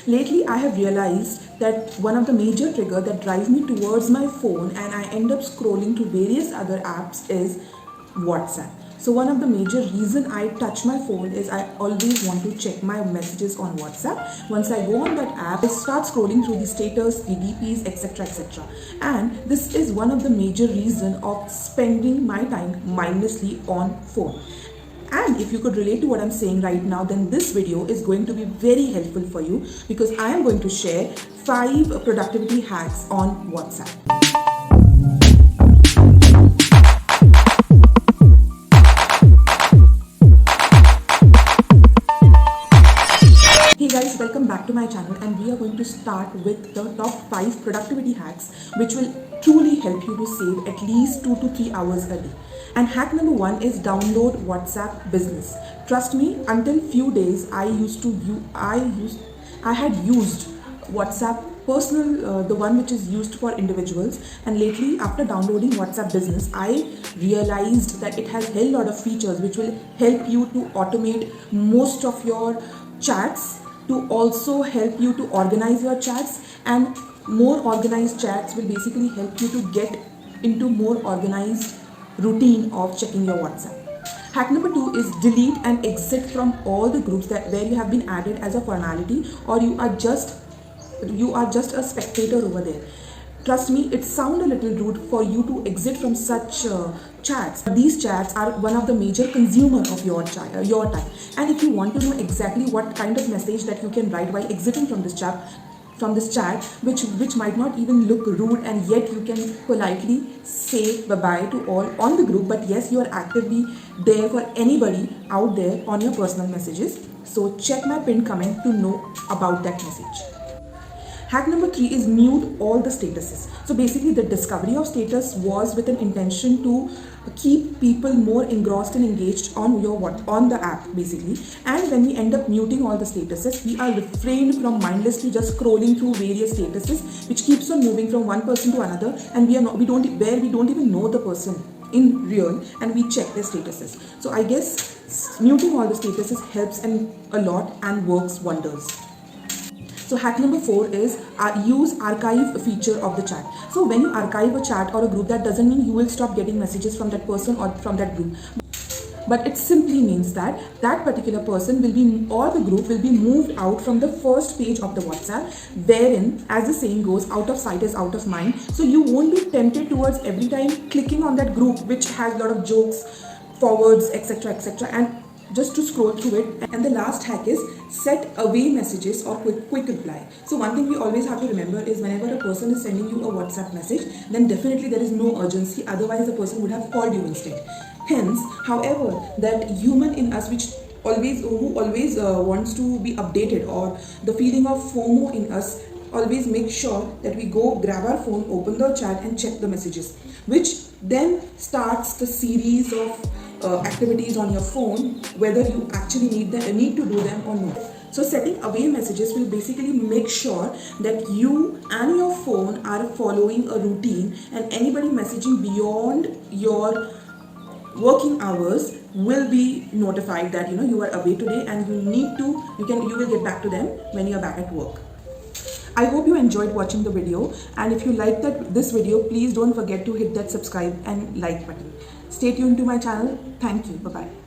Lately, I have realized that one of the major triggers that drive me towards my phone and I end up scrolling to various other apps is WhatsApp. So one of the major reason I touch my phone is I always want to check my messages on WhatsApp. Once I go on that app, I start scrolling through the status, the DPs, etc, etc. And this is one of the major reason of spending my time mindlessly on phone. And if you could relate to what I'm saying right now, then this video is going to be very helpful for you because I am going to share 5 productivity hacks on WhatsApp. Hey guys, welcome back to my channel, and we are going to start with the top 5 productivity hacks which will truly help you to save at least 2 to 3 hours a day. And hack number 1 is download WhatsApp Business. Trust me, until few days I had used WhatsApp Personal, the one which is used for individuals, and lately after downloading WhatsApp Business I realized that it has a hell lot of features which will help you to automate most of your chats, to also help you to organize your chats, and more organized chats will basically help you to get into more organized routine of checking your WhatsApp. Hack number 2 is delete and exit from all the groups that where you have been added as a formality, or you are just a spectator over there. Trust me, it sounds a little rude for you to exit from such chats. These chats are one of the major consumer of your time. And if you want to know exactly what kind of message that you can write while exiting from this chat, which might not even look rude, and yet you can politely say bye-bye to all on the group, but yes, you are actively there for anybody out there on your personal messages. So check my pinned comment to know about that message. Hack number 3 is mute all the statuses. So basically the discovery of status was with an intention to keep people more engrossed and engaged on the app basically. And when we end up muting all the statuses, we are refrained from mindlessly just scrolling through various statuses, which keeps on moving from one person to another, and we don't even know the person in real, and we check their statuses. So I guess muting all the statuses helps a lot and works wonders. So hack number 4 is use archive feature of the chat. So when you archive a chat or a group, that doesn't mean you will stop getting messages from that person or from that group. But it simply means that that particular person or the group will be moved out from the first page of the WhatsApp, wherein, as the saying goes, out of sight is out of mind. So you won't be tempted towards every time clicking on that group which has a lot of jokes, forwards, etc, and just to scroll through it. And the last hack is set away messages or quick reply. So one thing we always have to remember is whenever a person is sending you a WhatsApp message, then definitely there is no urgency, otherwise the person would have called you instead. Hence, however, that human in us who always wants to be updated, or the feeling of FOMO in us, always make sure that we go grab our phone, open the chat and check the messages, which then starts the series of activities on your phone, whether you actually need to do them or not. So setting away messages will basically make sure that you and your phone are following a routine, and anybody messaging beyond your working hours will be notified that you are away today, and you will get back to them when you are back at work. I hope you enjoyed watching the video, and if you liked this video, please don't forget to hit that subscribe and like button. Stay tuned to my channel. Thank you. Bye-bye.